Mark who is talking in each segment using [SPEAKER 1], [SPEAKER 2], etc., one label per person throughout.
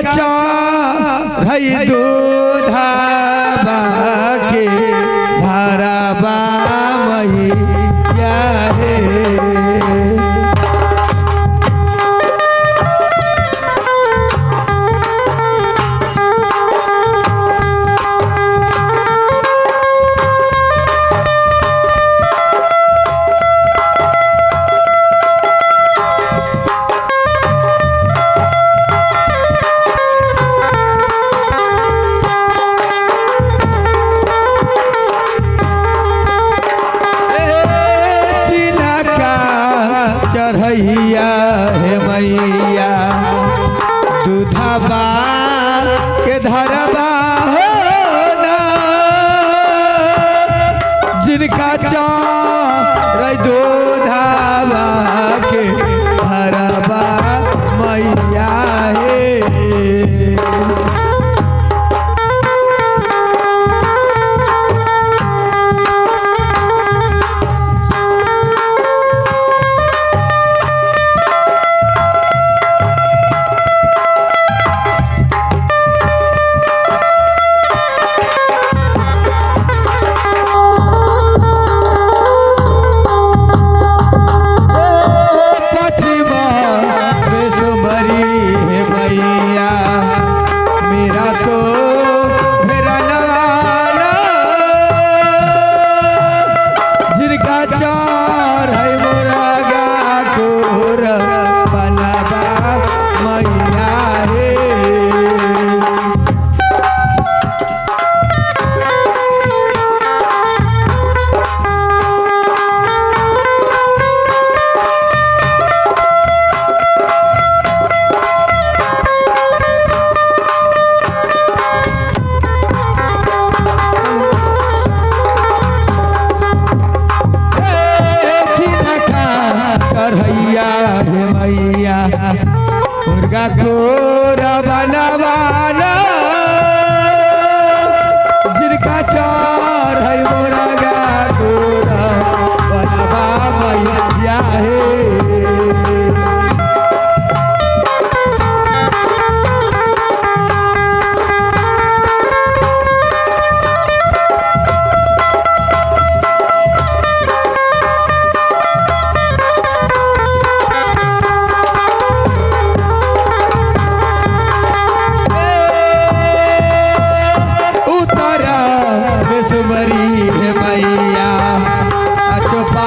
[SPEAKER 1] चढ़ई दूधाबा के धाराबा मैया हे चढ़ैया हे मैया दूधबा के धरबा हो ना जिनका चढ़ई दूधबा के धरबा मैया हे मुर्गा कोरा बनवाना जिनका चार है मुर्गा कोरा बनवा मैया हे सुमरी है मैया अचोपा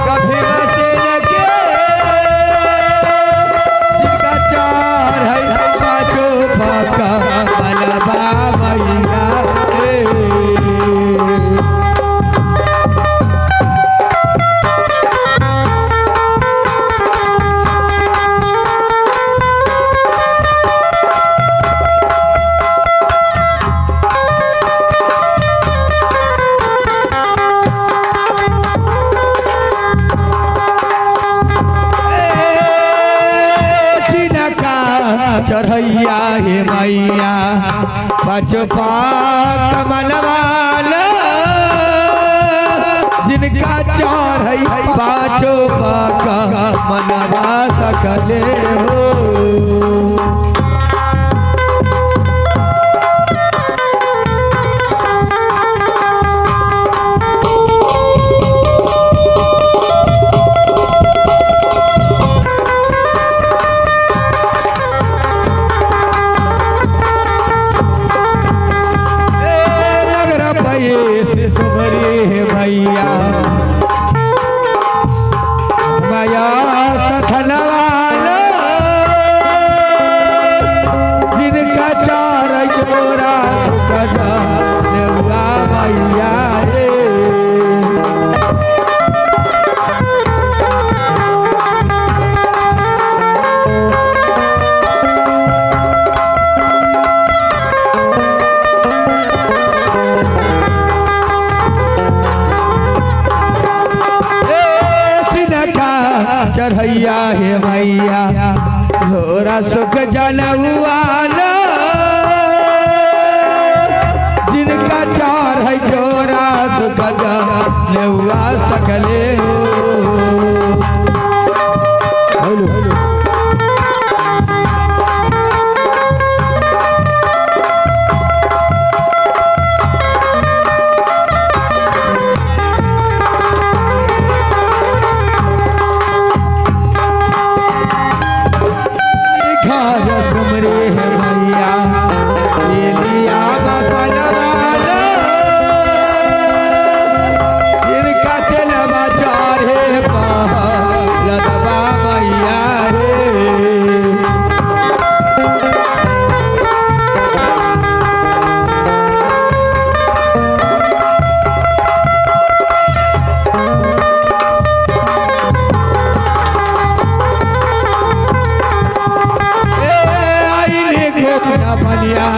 [SPEAKER 1] कभी से लगे जिनका चार है अचोपा का बनवा मैया चढ़ैया हे मैया बचपा कमलवाला जिनका चढ़ै पाँचो पाका मनवा सकले हो सुमरी है मैया माया सथलवाला जिनका चार जोरा सुखदा नेवा मैया हे चढ़ैया हे मैया झोरा सुख जनवाला जिनका चार है झोरा सुख जनवा सकले हो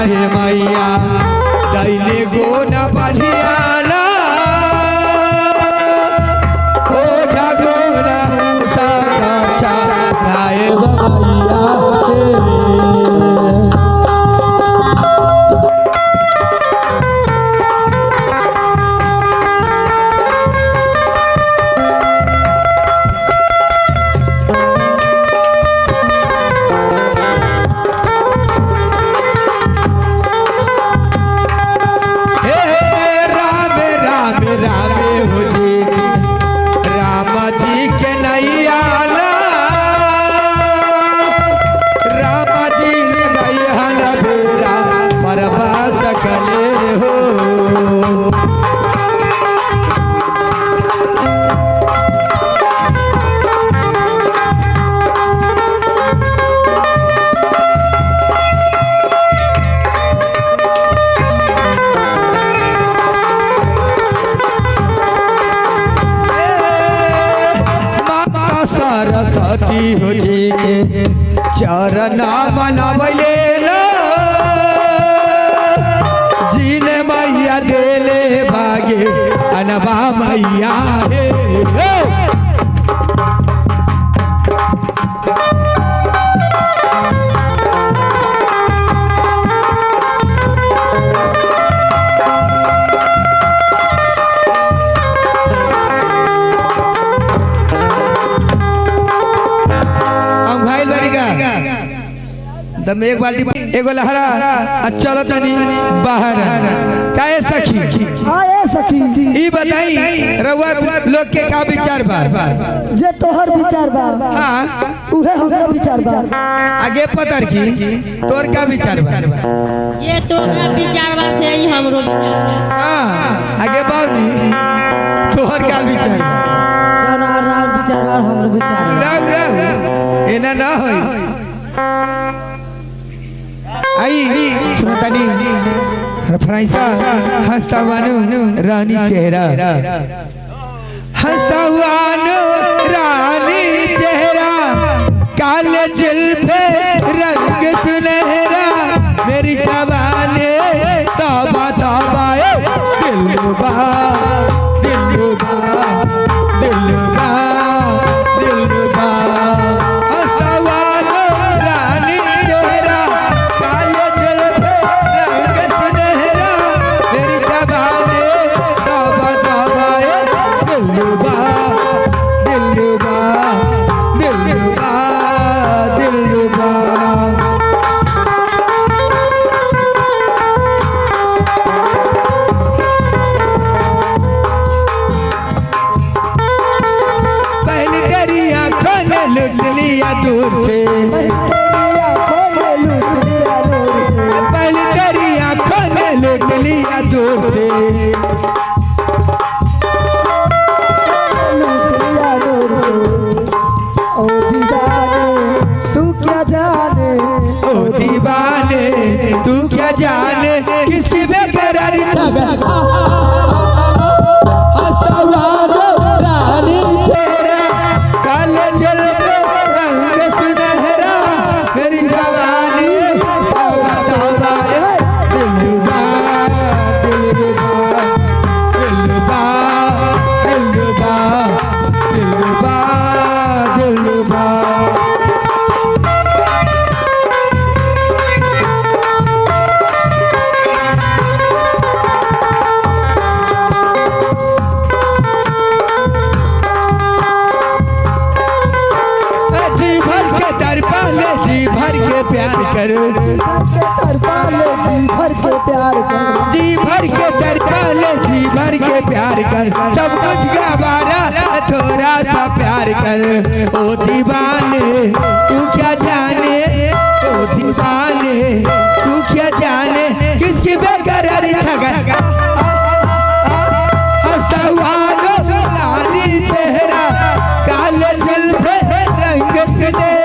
[SPEAKER 1] हे मैया दैले गो न बलियाला ओ जागो न सका राय मैया जी के नैया रामा जी नैया बेरा मरबा सकले हो सरस्वती हो जी के चरण मनवले जीन मैया देले भागे अनबा मैया दम एक बाल्टी एगो लहरा चलो तनी बाहर काहे सखी
[SPEAKER 2] हां ए सखी
[SPEAKER 1] ई बताई रउआ लोग के का विचार बा
[SPEAKER 2] जे तोहर विचार बा
[SPEAKER 1] हां
[SPEAKER 2] उहे हमरो विचार बा
[SPEAKER 1] आगे पतर की तोर का विचार बा
[SPEAKER 3] जे तोहरा विचार बा से ही हमरो विचार बा
[SPEAKER 1] हां आगे बाबू तोहर का विचार बा
[SPEAKER 2] जरा राव विचार बा हमरो विचार
[SPEAKER 1] राव राव एना ना होई आई सुनतानी फराइसा हंसता हुआनो रानी चेहरा हंसता हुआनो रानी चेहरा काले जुल्फे रंग सुनहरा मेरी जवानी तौबा तौबा दिलरुबा दिलरुबा दिलरुबा दिलरुबा हंसता हुआनो रानी चेहरा काले जुल्फे रंग सुनहरा मेरी जवानी तौबा तौबा दिलरुबा दिलरुबा दिलरुबा दिलरुबा पहली तेरी आंखों ने लूट लिया दूर से
[SPEAKER 2] तेरी आंखों ने लूट लिया दूर से
[SPEAKER 1] पहली तेरी आंखों ने लूट लिया दूर से
[SPEAKER 2] लूट लिया दूर से ओ दीवाने तू क्या जाने
[SPEAKER 1] ओ दीवाने तू क्या जाने किसकी बेकरारी हंसता हुआ रानी चेहरा काले जुल्फे रंग सुनहरा मेरी जवानी तौबा तौबा दिलरुबा दिलरुबा दिलरुबा दिलरुबा दिलरुबा दिलरुबा जी भर के दरपा ले जी भर के प्यार कर
[SPEAKER 2] जी भर के तरपा ले जी भर के प्यार कर
[SPEAKER 1] जी भर के दरपा ले जी भर के प्यार कर सब कुछ गवारा थोड़ा सा प्यार कर ओ दीवाने तू क्या जाने ओ दीवाने तू क्या जाने किसकी बेकरारी ठगा हंसता हुआ रानी चेहरा काले जुल्फे रंग सुनहरा